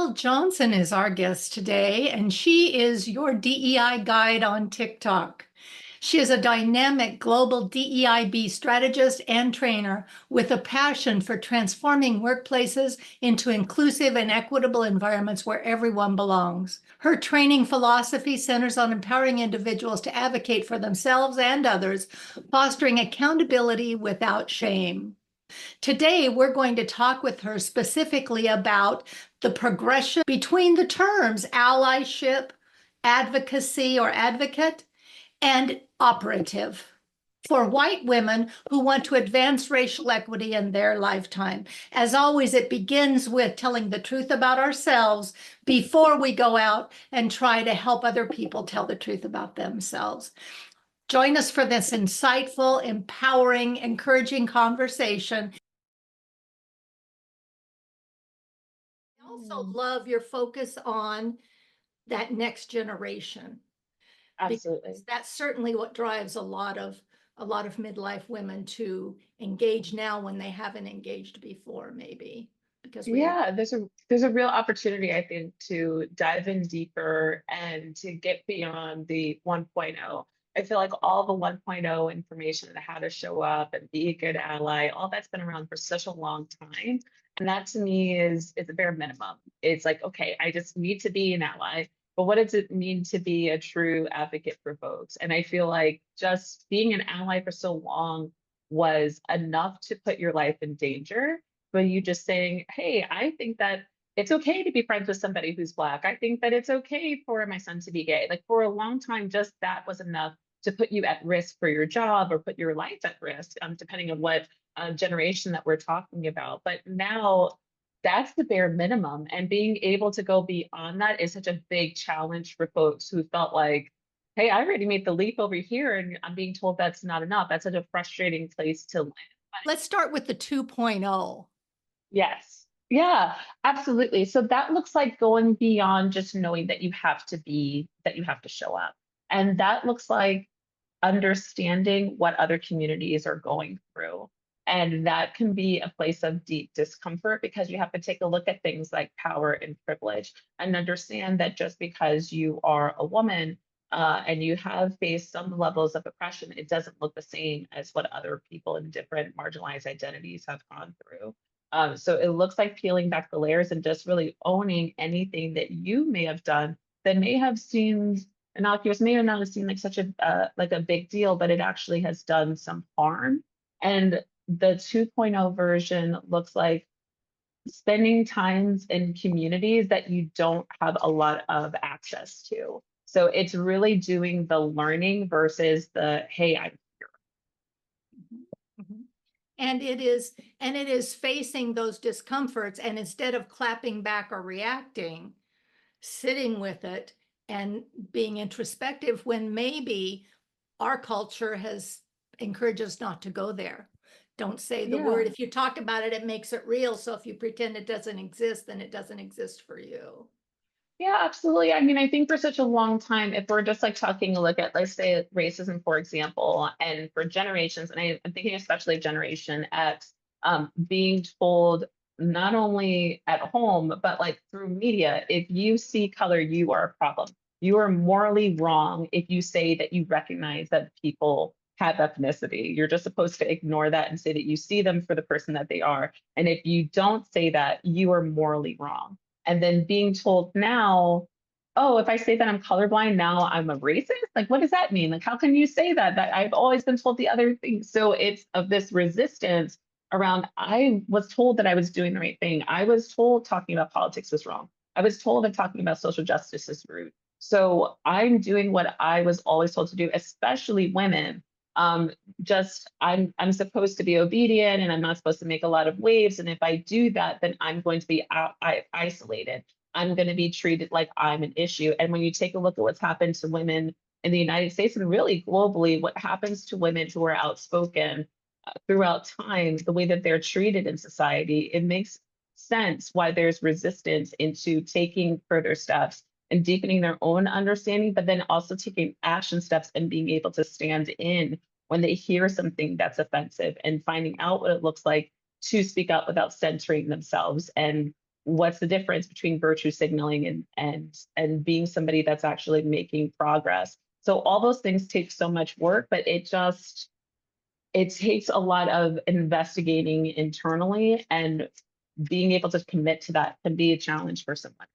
Noelle Johnson is our guest today, and she is your DEI guide on TikTok. She is a dynamic global DEIB strategist and trainer with a passion for transforming workplaces into inclusive and equitable environments where everyone belongs. Her training philosophy centers on empowering individuals to advocate for themselves and others, fostering accountability without shame. Today, we're going to talk with her specifically about the progression between the terms allyship, advocacy or advocate, and operative for white women who want to advance racial equity in their lifetime. As always, it begins with telling the truth about ourselves before we go out and try to help other people tell the truth about themselves. Join us for this insightful, empowering, encouraging conversation. I also love your focus on that next generation, because Absolutely. that's certainly what drives a lot of midlife women to engage now when they haven't engaged before, maybe because we Yeah, there's a real opportunity, I think, to dive in deeper and to get beyond the 1.0. I feel like all the 1.0 information and how to show up and be a good ally, all that's been around for such a long time. And that to me is a bare minimum. It's like, okay, I just need to be an ally, but what does it mean to be a true advocate for folks? And I feel like just being an ally for so long was enough to put your life in danger, but you just saying, hey, I think that it's okay to be friends with somebody who's Black. I think that it's okay for my son to be gay. Like for a long time, just that was enough to put you at risk for your job or put your life at risk, depending on what generation that we're talking about. But now that's the bare minimum. And being able to go beyond that is such a big challenge for folks who felt like, hey, I already made the leap over here and I'm being told that's not enough. That's such a frustrating place to live. let's start with the 2.0. Yes. Yeah, absolutely. So that looks like going beyond just knowing that you have to be, that you have to show up. And that looks like understanding what other communities are going through. And that can be a place of deep discomfort because you have to take a look at things like power and privilege and understand that just because you are a woman and you have faced some levels of oppression, it doesn't look the same as what other people in different marginalized identities have gone through. So it looks like peeling back the layers and just really owning anything that you may have done that may have seemed innocuous, may not have seemed like such a like a big deal, but it actually has done some harm. And the 2.0 version looks like spending times in communities that you don't have a lot of access to. So it's really doing the learning versus the, hey, I'm Mhm. And it is facing those discomforts, and instead of clapping back or reacting, sitting with it and being introspective when maybe our culture has encouraged us not to go there. Don't say the yeah. word. If you talk about it, it makes it real. So if you pretend it doesn't exist, then it doesn't exist for you. Yeah, absolutely. I mean, I think for such a long time, if we're just like taking a look at, let's say, racism, for example, and for generations, and I'm thinking especially Generation X, being told not only at home, but like through media, if you see color, you are a problem. You are morally wrong if you say that you recognize that people have ethnicity. You're just supposed to ignore that and say that you see them for the person that they are. And if you don't say that, you are morally wrong, and then being told now, oh, if I say that I'm colorblind, now I'm a racist? Like, what does that mean? Like, how can you say that? That I've always been told the other thing. So it's of this resistance around, I was told that I was doing the right thing. I was told talking about politics was wrong. I was told that talking about social justice is rude. So I'm doing what I was always told to do, especially women. Um, just I'm supposed to be obedient and I'm not supposed to make a lot of waves. And if I do that, then I'm going to be isolated. I'm going to be treated like I'm an issue. And when you take a look at what's happened to women in the United States and really globally, what happens to women who are outspoken throughout time, the way that they're treated in society, it makes sense why there's resistance into taking further steps and deepening their own understanding, but then also taking action steps and being able to stand in when they hear something that's offensive and finding out what it looks like to speak out without censoring themselves and what's the difference between virtue signaling and being somebody that's actually making progress. So all those things take so much work, but it takes a lot of investigating internally, and being able to commit to that can be a challenge for someone.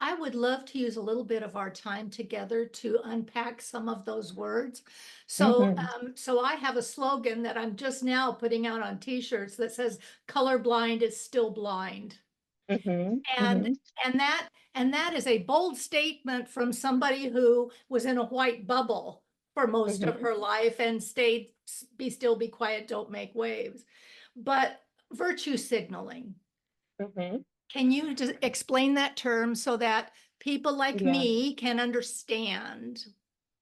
I would love to use a little bit of our time together to unpack some of those words. So, Hmm. so I have a slogan that I'm just now putting out on t-shirts that says colorblind is still blind. Hmm. And Hmm. and that and that is a bold statement from somebody who was in a white bubble for most of Hmm. her life and stayed be still, be quiet, don't make waves. But virtue signaling, Hmm. can you just explain that term so that people like Yeah. me can understand?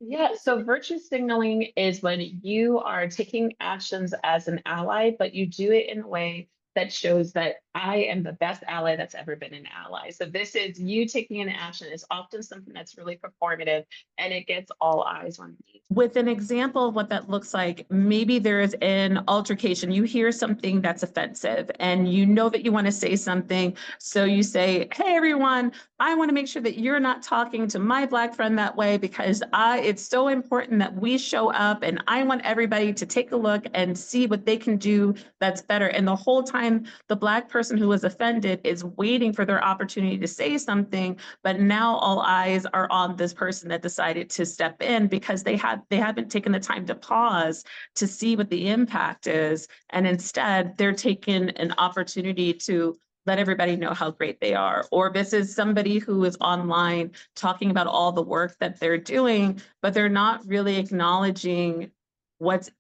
Yeah, so virtue signaling is when you are taking actions as an ally, but you do it in a way that shows that I am the best ally that's ever been an ally. So this is you taking an action. It's often something that's really performative, and it gets all eyes on me. With an example of what that looks like, maybe there is an altercation. You hear something that's offensive and you know that you want to say something. So you say, "Hey, everyone, I want to make sure that you're not talking to my Black friend that way because it's so important that we show up, and I want everybody to take a look and see what they can do that's better." And the whole time, the Black person who was offended is waiting for their opportunity to say something, but now all eyes are on this person that decided to step in because they haven't taken the time to pause to see what the impact is, and instead they're taking an opportunity to let everybody know how great they are. Or this is somebody who is online talking about all the work that they're doing, but they're not really acknowledging what's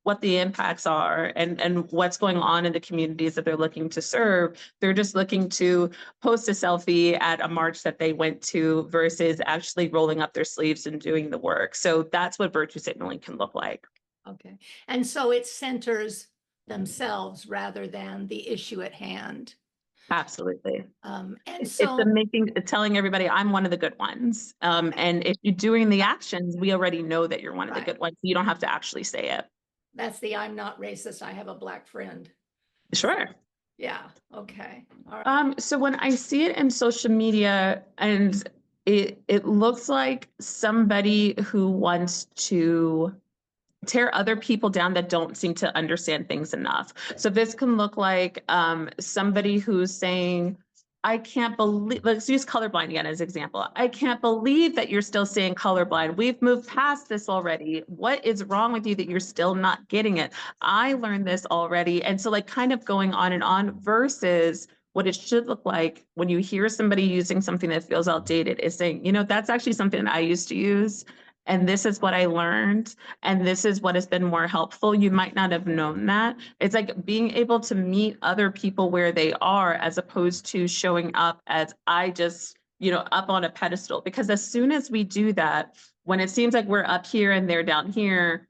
what the impacts are and what's going on in the communities that they're looking to serve. They're just looking to post a selfie at a march that they went to versus actually rolling up their sleeves and doing the work. So that's what virtue signaling can look like. Okay. And so it centers themselves rather than the issue at hand. Absolutely. And It's the so, making, telling everybody I'm one of the good ones. And if you're doing the actions, we already know that you're one of the right, good ones. You don't have to actually say it. that's the I'm not racist, I have a Black friend. Sure. Yeah, okay. All right. So when I see it in social media, and it looks like somebody who wants to tear other people down that don't seem to understand things enough. So this can look like somebody who's saying, "I can't believe," let's use colorblind again as example. "I can't believe that you're still saying colorblind. We've moved past this already. What is wrong with you that you're still not getting it? I learned this already." And so like kind of going on and on versus what it should look like when you hear somebody using something that feels outdated is saying, that's actually something I used to use. And this is what I learned, and this is what has been more helpful. You might not have known that. It's like being able to meet other people where they are as opposed to showing up as I just, up on a pedestal. Because as soon as we do that, when it seems like we're up here and they're down here,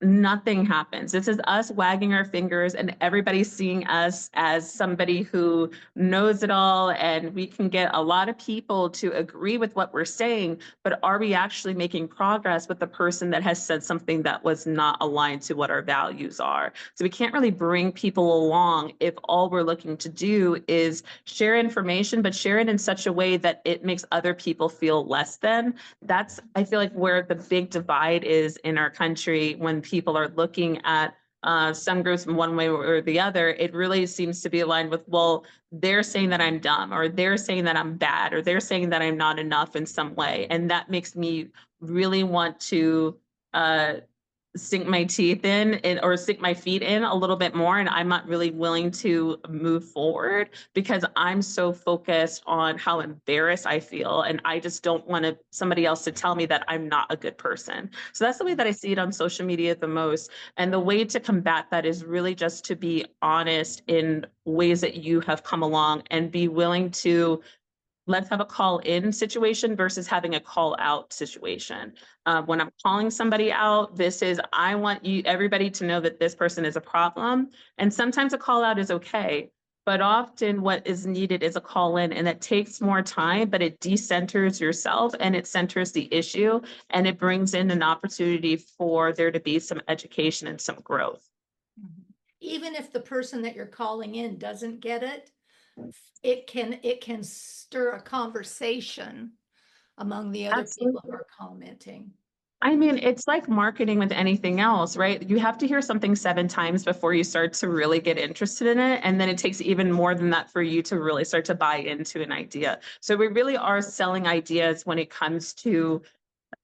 nothing happens. This is us wagging our fingers and everybody seeing us as somebody who knows it all. And we can get a lot of people to agree with what we're saying, but are we actually making progress with the person that has said something that was not aligned to what our values are? So we can't really bring people along if all we're looking to do is share information, but share it in such a way that it makes other people feel less than. That's, I feel like, where the big divide is in our country when people are looking at some groups in one way or the other. It really seems to be aligned with, well, they're saying that I'm dumb, or they're saying that I'm bad, or they're saying that I'm not enough in some way. And that makes me really want to uh, sink my teeth in or sink my feet in a little bit more. And I'm not really willing to move forward because I'm so focused on how embarrassed I feel. And I just don't want somebody else to tell me that I'm not a good person. So that's the way that I see it on social media the most. And the way to combat that is really just to be honest in ways that you have come along and be willing to, let's have a call in situation versus having a call out situation. When I'm calling somebody out, this is, I want everybody to know that this person is a problem. And sometimes a call out is okay, but often what is needed is a call in, and that takes more time, but it decenters yourself and it centers the issue, and it brings in an opportunity for there to be some education and some growth. Even if the person that you're calling in doesn't get it, it can stir a conversation among the other people who Absolutely. are commenting. I mean, it's like marketing with anything else, right? You have to hear something 7 times before you start to really get interested in it, and then it takes even more than that for you to really start to buy into an idea. So we really are selling ideas when it comes to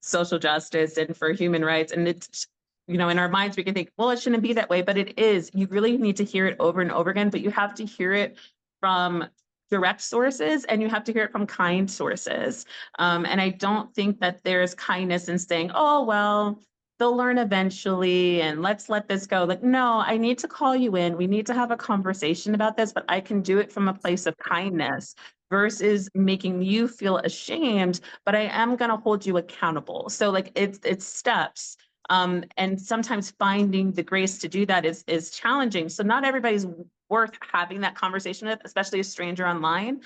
social justice and for human rights. And it's, in our minds, we can think, well, it shouldn't be that way, but it is. You really need to hear it over and over again, but you have to hear it from direct sources and you have to hear it from kind sources. And I don't think that there's kindness in saying, oh, well, they'll learn eventually and let's let this go. Like, no, I need to call you in. We need to have a conversation about this, but I can do it from a place of kindness versus making you feel ashamed, but I am going to hold you accountable. So like it's steps. And sometimes finding the grace to do that is challenging. So not everybody's worth having that conversation with, especially a stranger online.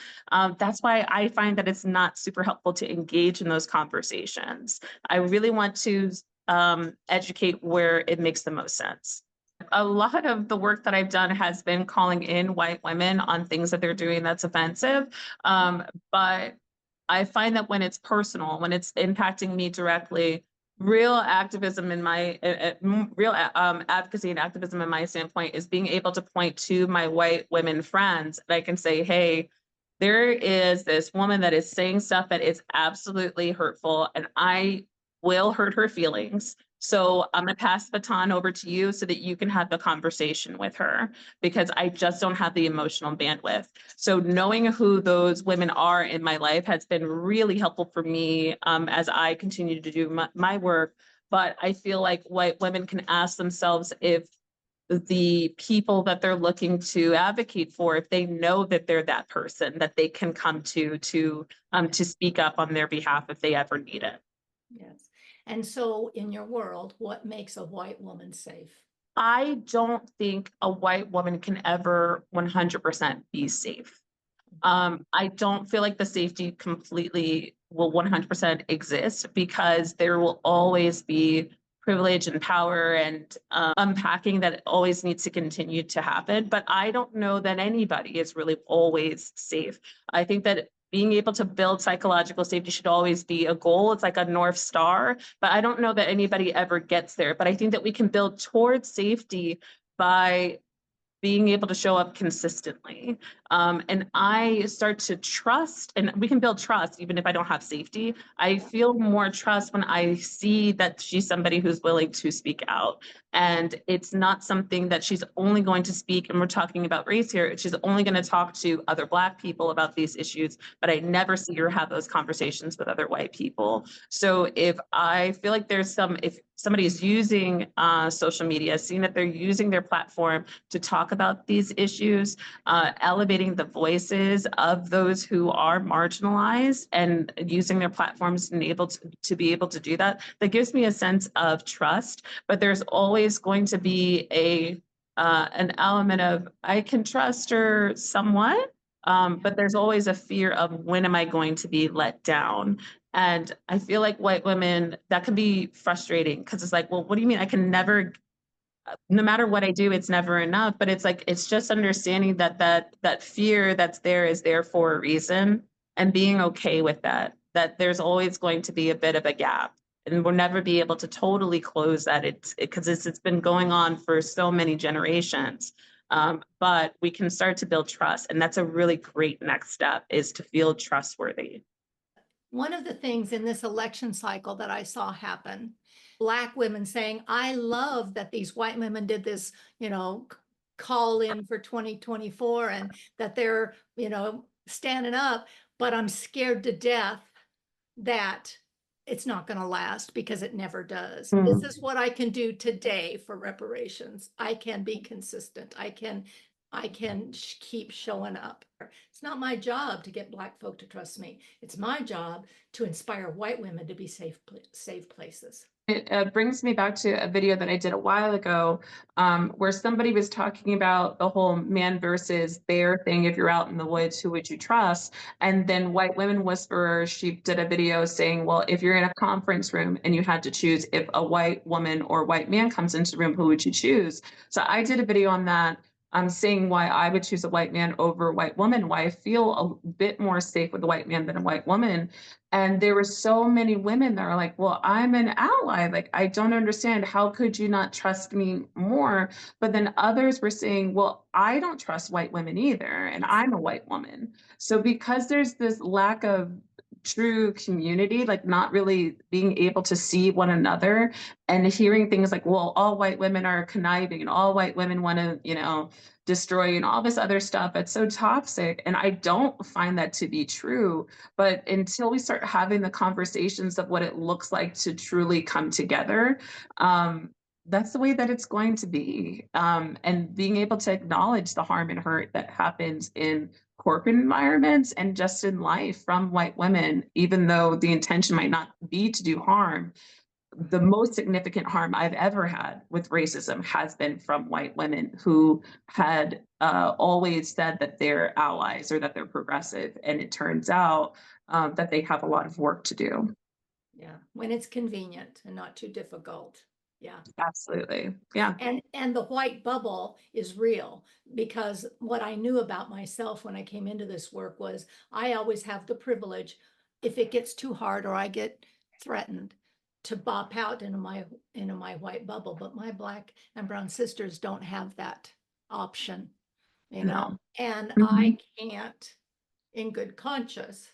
That's why I find that it's not super helpful to engage in those conversations. I really want to educate where it makes the most sense. A lot of the work that I've done has been calling in white women on things that they're doing that's offensive. Um, but I find that when it's personal, when it's impacting me directly, real activism in my real advocacy and activism in my standpoint is being able to point to my white women friends and I can say, hey, there is this woman that is saying stuff that is absolutely hurtful and I will hurt her feelings. So I'm going to pass the baton over to you so that you can have the conversation with her because I just don't have the emotional bandwidth. So knowing who those women are in my life has been really helpful for me as I continue to do my work. But I feel like white women can ask themselves if the people that they're looking to advocate for, if they know that they're that person that they can come to speak up on their behalf if they ever need it. Yes. And so in your world, what makes a white woman safe? I don't think a white woman can ever 100% be safe. I don't feel like the safety completely will 100% exist because there will always be privilege and power and unpacking that always needs to continue to happen. But I don't know that anybody is really always safe. I think that being able to build psychological safety should always be a goal. It's like a North Star, but I don't know that anybody ever gets there. But I think that we can build towards safety by being able to show up consistently. And I start to trust, and we can build trust even if I don't have safety. I feel more trust when I see that she's somebody who's willing to speak out. And it's not something that she's only going to speak, and we're talking about race here, she's only going to talk to other Black people about these issues, but I never see her have those conversations with other white people. So if I feel like if somebody is using social media, seeing that they're using their platform to talk about these issues, elevating the voices of those who are marginalized and using their platforms to be able to do that, that gives me a sense of trust. But there's always going to be an element of I can trust her somewhat, but there's always a fear of when am I going to be let down? And I feel like white women, that can be frustrating because it's like, well, what do you mean I can never, no matter what I do, it's never enough. But it's like it's just understanding that fear that's there is there for a reason and being okay with that. That there's always going to be a bit of a gap. And we'll never be able to totally close that. It's been going on for so many generations. But we can start to build trust. And that's a really great next step is to feel trustworthy. One of the things in this election cycle that I saw happen, Black women saying, I love that these white women did this, call in for 2024 and that they're, standing up, but I'm scared to death that it's not going to last because it never does. This is what I can do today for reparations. I can be consistent. I can keep showing up. It's not my job to get Black folk to trust me. It's my job to inspire white women to be safe places. It brings me back to a video that I did a while ago where somebody was talking about the whole man versus bear thing. If you're out in the woods, who would you trust? And then White Women Whisperer, she did a video saying, well, if you're in a conference room and you had to choose if a white woman or white man comes into the room, who would you choose? So I did a video on that. saying why I would choose a white man over a white woman, why I feel a bit more safe with a white man than a white woman. And there were so many women that are like, well, I'm an ally. Like, I don't understand. How could you not trust me more? But then others were saying, well, I don't trust white women either. And I'm a white woman. So because there's this lack of true community, like not really being able to see one another and hearing things like, well, all white women are conniving and all white women want to, destroy and all this other stuff. It's so toxic. And I don't find that to be true. But until we start having the conversations of what it looks like to truly come together, that's the way that it's going to be. And being able to acknowledge the harm and hurt that happens in corporate environments and just in life from white women, even though the intention might not be to do harm. The most significant harm I've ever had with racism has been from white women who had always said that they're allies or that they're progressive. And it turns out that they have a lot of work to do. Yeah, when it's convenient and not too difficult. Yeah. Absolutely. Yeah. And the white bubble is real, because what I knew about myself when I came into this work was I always have the privilege, if it gets too hard or I get threatened, to bop out into my white bubble. But my black and brown sisters don't have that option, No. and Mhm. I can't in good conscience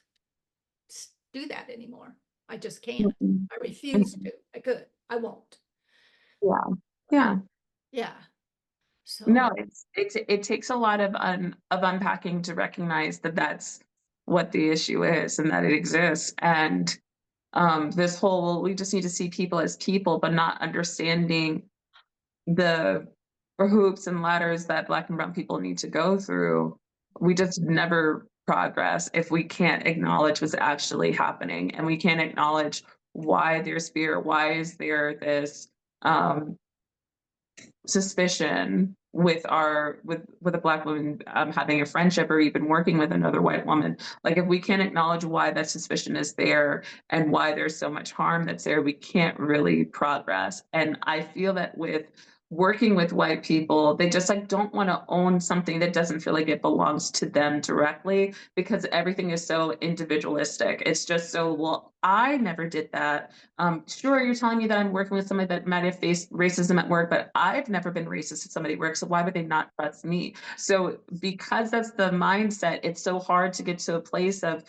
do that anymore. I just can't. Mhm. I refuse Mhm. to. I could. I won't. Yeah. But Yeah. yeah. No, So it takes a lot of unpacking to recognize that that's what the issue is and that it exists. And this whole, well, we just need to see people as people, but not understanding the hoops and ladders that Black and brown people need to go through. We just never progress if we can't acknowledge what's actually happening, and we can't acknowledge why there's fear, why is there this um, suspicion with our with a black woman having a friendship or even working with another white woman. Like, if we can't acknowledge why that suspicion is there and why there's so much harm that's there, we can't really progress. And I feel that with working with white people, they just like don't want to own something that doesn't feel like it belongs to them directly, because everything is so individualistic. It's just so, well, I never did that. Sure, you're telling me that I'm working with somebody that might have faced racism at work, but I've never been racist to somebody at work, so why would they not trust me? So because that's the mindset, it's so hard to get to a place of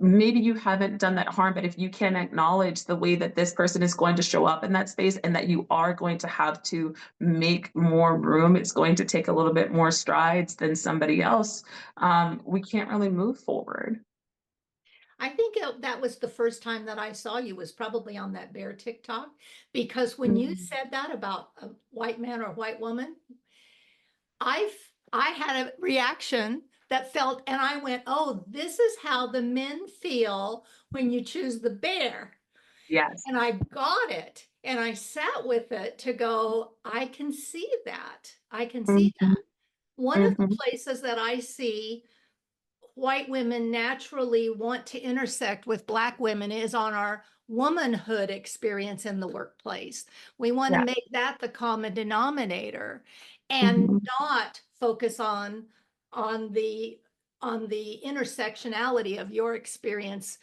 maybe you haven't done that harm, but if you can acknowledge the way that this person is going to show up in that space and that you are going to have to make more room, it's going to take a little bit more strides than somebody else, we can't really move forward. I think that was the first time that I saw you, was probably on that bear TikTok, because when you Mhm. said that about a white man or white woman, I had a reaction that felt, and I went, oh, this is how the men feel when you choose the bear. Yes. And I got it. And I sat with it to go, I can see that. I can see Mhm. that. One of the Mhm. places that I see white women naturally want to intersect with Black women is on our womanhood experience in the workplace. We want to Yeah. make that the common denominator and Mhm. not focus on the on the intersectionality of your experience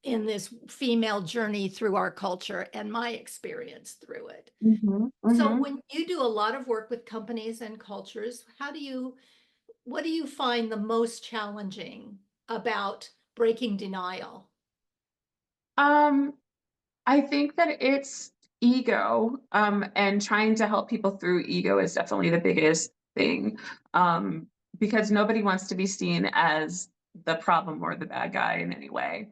in this female journey through our culture and my experience through it. Mhm. So Mhm. when you do a lot of work with companies and cultures, what do you find the most challenging about breaking denial? Um, I think that it's ego, and trying to help people through ego is definitely the biggest thing, because nobody wants to be seen as the problem or the bad guy in any way.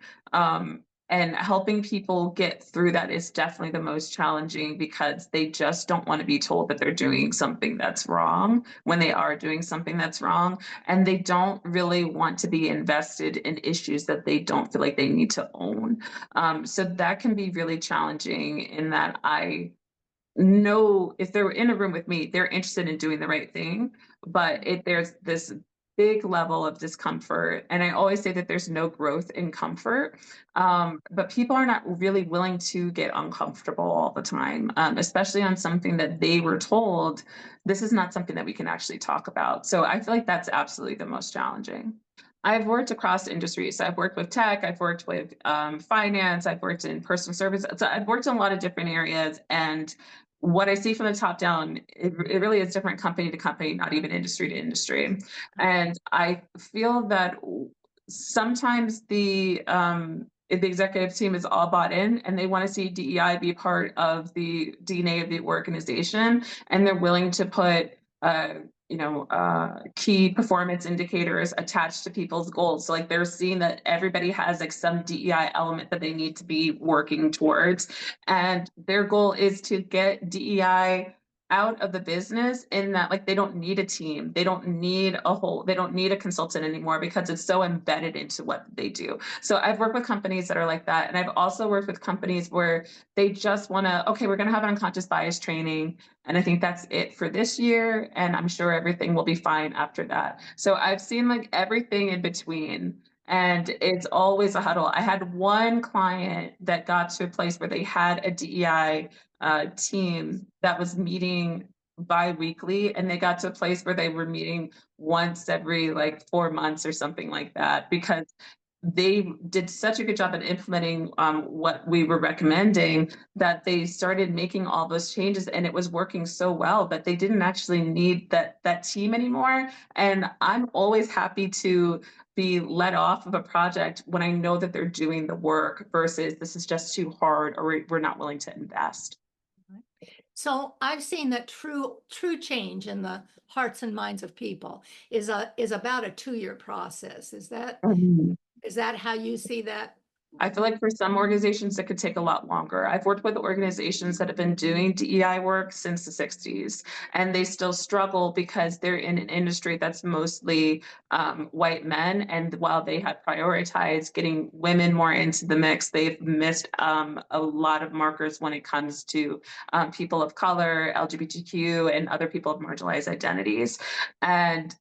And helping people get through that is definitely the most challenging, because they just don't want to be told that they're doing something that's wrong when they are doing something that's wrong. And they don't really want to be invested in issues that they don't feel like they need to own. So that can be really challenging, in that I know if they're in a room with me, they're interested in doing the right thing. But there's this big level of discomfort. And I always say that there's no growth in comfort. But people are not really willing to get uncomfortable all the time, especially on something that they were told this is not something that we can actually talk about. So I feel like that's absolutely the most challenging. I've worked across industries. So I've worked with tech, I've worked with finance, I've worked in personal service. So I've worked in a lot of different areas. And what I see from the top down, it really is different company to company, not even industry to industry. And I feel that sometimes the executive team is all bought in and they want to see DEI be part of the DNA of the organization, and they're willing to put key performance indicators attached to people's goals. So like they're seeing that everybody has like some DEI element that they need to be working towards. And their goal is to get DEI out of the business, in that like they don't need a team, they don't need a consultant anymore because it's so embedded into what they do. So I've worked with companies that are like that, and I've also worked with companies where they just want to, okay, we're going to have an unconscious bias training, and I think that's it for this year, and I'm sure everything will be fine after that. So I've seen like everything in between, and it's always a huddle. I had one client that got to a place where they had a DEI team that was meeting bi-weekly, and they got to a place where they were meeting once every like 4 months or something like that, because they did such a good job at implementing what we were recommending, that they started making all those changes, and it was working so well that they didn't actually need that team anymore. And I'm always happy to be let off of a project when I know that they're doing the work, versus this is just too hard or we're not willing to invest. So I've seen that true change in the hearts and minds of people is about a 2-year process. Is that how you see that? I feel like for some organizations, it could take a lot longer. I've worked with organizations that have been doing DEI work since the 60s, and they still struggle because they're in an industry that's mostly white men. And while they have prioritized getting women more into the mix, they've missed a lot of markers when it comes to people of color, LGBTQ, and other people of marginalized identities. And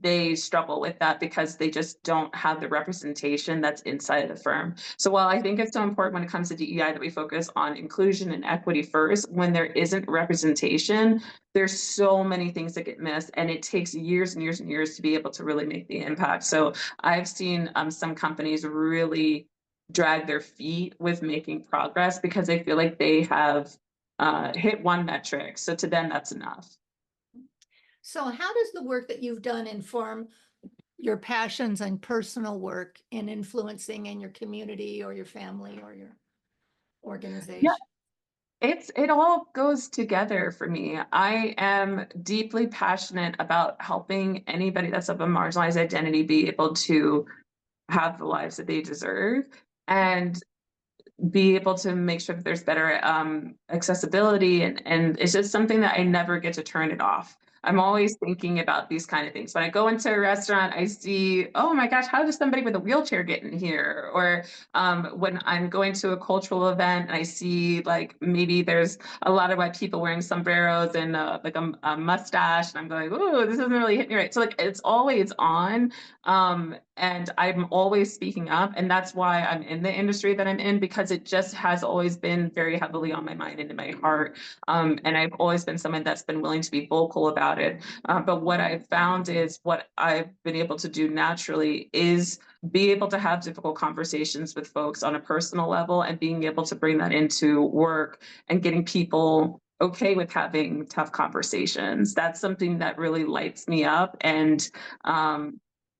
they struggle with that because they just don't have the representation that's inside of the firm. So while I think it's so important when it comes to DEI that we focus on inclusion and equity first, when there isn't representation, there's so many things that get missed, and it takes years and years and years to be able to really make the impact. So I've seen some companies really drag their feet with making progress because they feel like they have hit one metric. So to them, that's enough. So how does the work that you've done inform your passions and personal work in influencing in your community or your family or your organization? It all goes together for me. I am deeply passionate about helping anybody that's of a marginalized identity be able to have the lives that they deserve, and be able to make sure that there's better accessibility, and it's just something that I never get to turn it off. I'm always thinking about these kind of things. When I go into a restaurant, I see, oh my gosh, how does somebody with a wheelchair get in here? Or when I'm going to a cultural event and I see like maybe there's a lot of white people wearing sombreros and a mustache, and I'm going, oh, this doesn't really hit me right. So like it's always on. And I'm always speaking up, and that's why I'm in the industry that I'm in, because it just has always been very heavily on my mind and in my heart. And I've always been someone that's been willing to be vocal about it. But what I've found is what I've been able to do naturally is be able to have difficult conversations with folks on a personal level, and being able to bring that into work and getting people okay with having tough conversations. That's something that really lights me up. And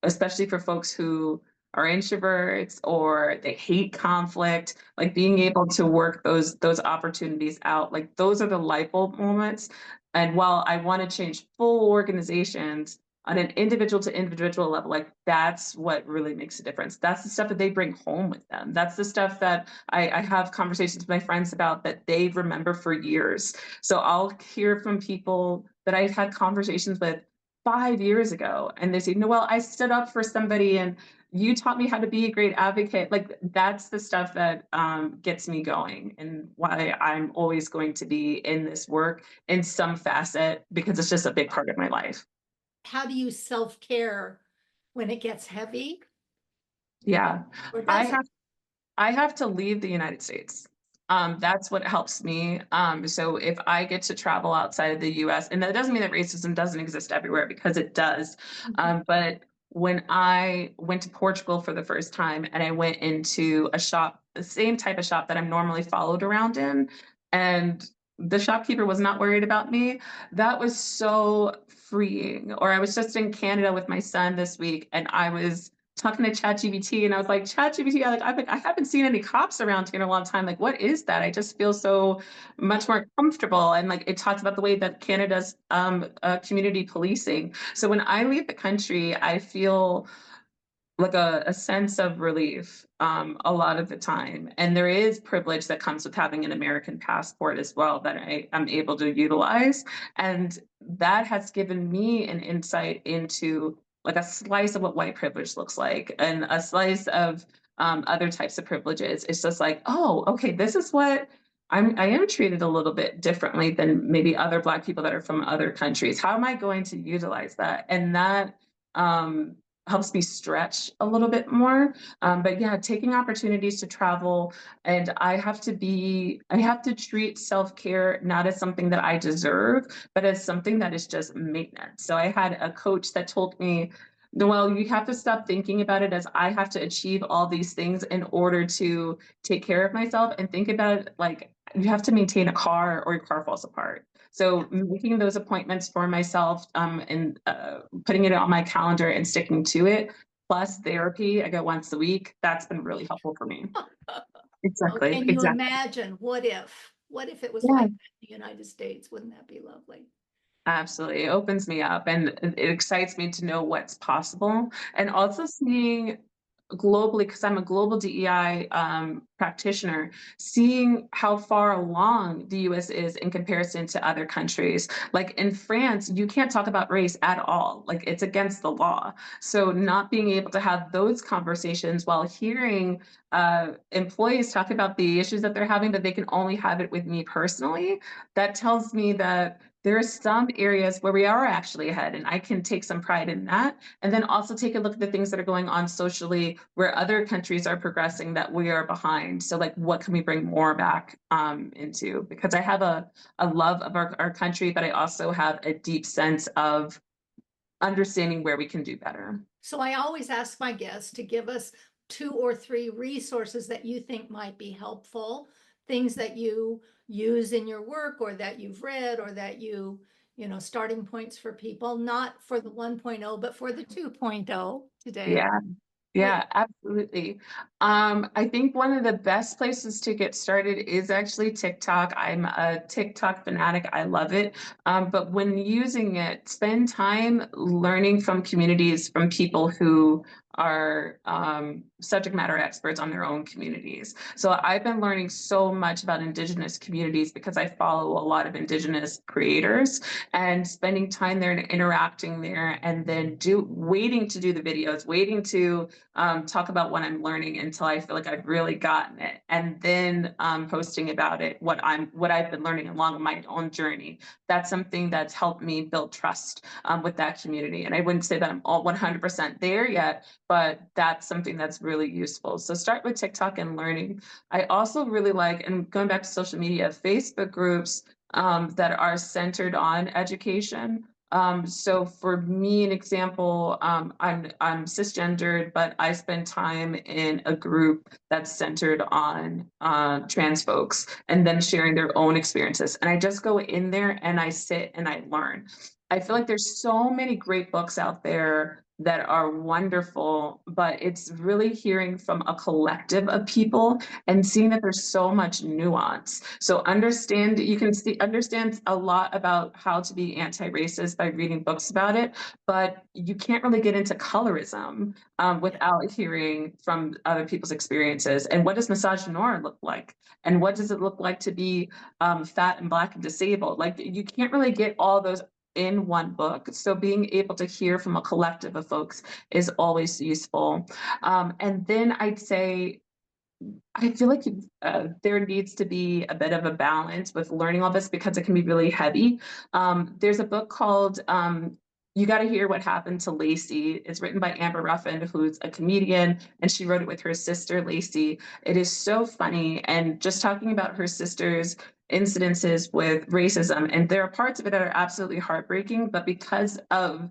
especially for folks who are introverts or they hate conflict, like being able to work those opportunities out, like those are the light bulb moments. And while I want to change full organizations on an individual to individual level, like that's what really makes a difference. That's the stuff that they bring home with them. That's the stuff that I have conversations with my friends about that they remember for years. So I'll hear from people that I've had conversations with 5 years ago, and they say, Noelle, I stood up for somebody and you taught me how to be a great advocate. Like that's the stuff that gets me going, and why I'm always going to be in this work in some facet, because it's just a big part of my life. How do you self-care when it gets heavy, Yeah. or I does it? have I have to leave the United States. That's what helps me. So if I get to travel outside of the US, and that doesn't mean that racism doesn't exist everywhere, because it does. But when I went to Portugal for the first time and I went into a shop, the same type of shop that I'm normally followed around in, and the shopkeeper was not worried about me, that was so freeing. Or I was just in Canada with my son this week and I was talking to ChatGPT and I was like, ChatGPT, I haven't seen any cops around here in a long time. Like, what is that? I just feel so much more comfortable. And like, it talks about the way that Canada's community policing. So when I leave the country, I feel like a sense of relief a lot of the time. And there is privilege that comes with having an American passport as well that I am able to utilize. And that has given me an insight into like a slice of what white privilege looks like and a slice of other types of privileges. It's just like, oh, okay, this is what I am treated a little bit differently than maybe other Black people that are from other countries. How am I going to utilize that? And that um, helps me stretch a little bit more. But yeah, taking opportunities to travel, and I have to treat self care not as something that I deserve, but as something that is just maintenance. So I had a coach that told me, Noelle, you have to stop thinking about it as I have to achieve all these things in order to take care of myself, and think about it like you have to maintain a car or your car falls apart. So making those appointments for myself and putting it on my calendar and sticking to it, plus therapy, I go once a week. That's been really helpful for me. Oh, Exactly. can you Exactly. imagine what if? What if it was Yeah. like that in the United States? Wouldn't that be lovely? Absolutely. It opens me up and it excites me to know what's possible. And also seeing globally, because I'm a global DEI practitioner, seeing how far along the US is in comparison to other countries. Like in France, you can't talk about race at all. Like it's against the law. So not being able to have those conversations while hearing employees talk about the issues that they're having, but they can only have it with me personally, that tells me that there are some areas where we are actually ahead, and I can take some pride in that. And then also take a look at the things that are going on socially where other countries are progressing that we are behind. So like what can we bring more back into? Because I have a love of our country, but I also have a deep sense of understanding where we can do better. So I always ask my guests to give us 2 or 3 resources that you think might be helpful, things that you use in your work or that you've read or that starting points for people, not for the 1.0, but for the 2.0 today. Yeah. What, Yeah, absolutely. I think one of the best places to get started is actually TikTok. I'm a TikTok fanatic. I love it. But when using it, spend time learning from communities, from people who are subject matter experts on their own communities. So I've been learning so much about Indigenous communities because I follow a lot of Indigenous creators, and spending time there and interacting there, and then waiting to do the videos, waiting to talk about what I'm learning until I feel like I've really gotten it, and then posting about it, what I've been learning along my own journey. That's something that's helped me build trust with that community. And I wouldn't say that I'm all 100% there yet, but that's something that's really useful. So start with TikTok and learning. I also really like, and going back to social media, Facebook groups that are centered on education. So for me, an example, I'm cisgendered, but I spend time in a group that's centered on trans folks and them sharing their own experiences. And I just go in there and I sit and I learn. I feel like there's so many great books out there that are wonderful, but it's really hearing from a collective of people and seeing that there's so much nuance. So you can understand a lot about how to be anti-racist by reading books about it, but you can't really get into colorism without hearing from other people's experiences. And what does misogynoir look like? And what does it look like to be fat and Black and disabled? Like you can't really get all those in one book. So being able to hear from a collective of folks is always useful. And then I'd say I feel like there needs to be a bit of a balance with learning all this because it can be really heavy. There's a book called You Gotta Hear What Happened to Lacey. It's written by Amber Ruffin, who's a comedian, and she wrote it with her sister, Lacey. It is so funny, and just talking about her sister's incidences with racism, and there are parts of it that are absolutely heartbreaking, but because of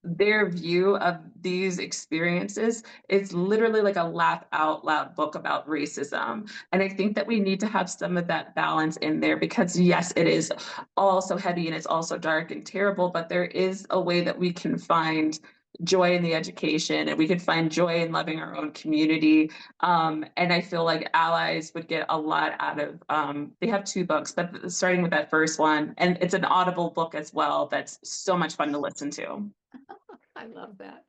their view of these experiences, it's literally like a laugh out loud book about racism. And I think that we need to have some of that balance in there because, yes, it is also heavy and it's also dark and terrible, but there is a way that we can find joy in the education and we can find joy in loving our own community. And I feel like allies would get a lot out of, they have two books, but starting with that first one, and it's an audible book as well. That's so much fun to listen to. I love that.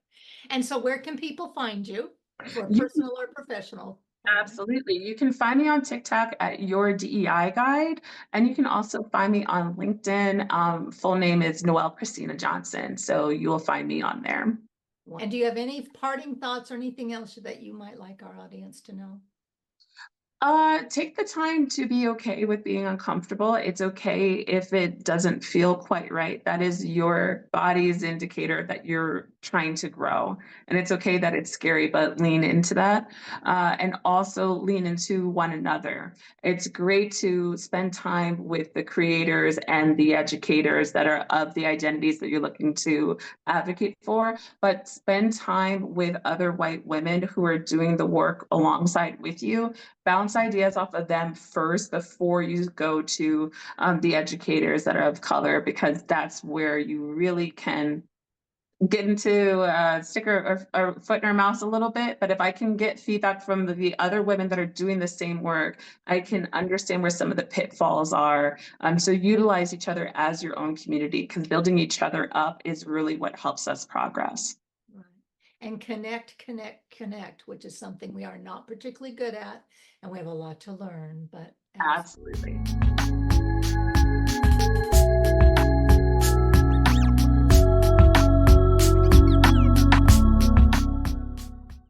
And so where can people find you for You personal or professional? Absolutely. You can find me on TikTok at Your DEI Guide, and you can also find me on LinkedIn. Full name is Noelle Christina Johnson, so you will find me on there. And do you have any parting thoughts or anything else that you might like our audience to know? Take the time to be okay with being uncomfortable. It's okay if it doesn't feel quite right. That is your body's indicator that you're trying to grow. And it's okay that it's scary, but lean into that. And also lean into one another. It's great to spend time with the creators and the educators that are of the identities that you're looking to advocate for, but spend time with other white women who are doing the work alongside with you. Bounce ideas off of them first before you go to the educators that are of color, because that's where you really can get into stick or foot in our mouths a little bit. But if I can get feedback from the other women that are doing the same work, I can understand where some of the pitfalls are. So utilize each other as your own community, because building each other up is really what helps us progress. Right. And connect, which is something we are not particularly good at, and we have a lot to learn, but Absolutely.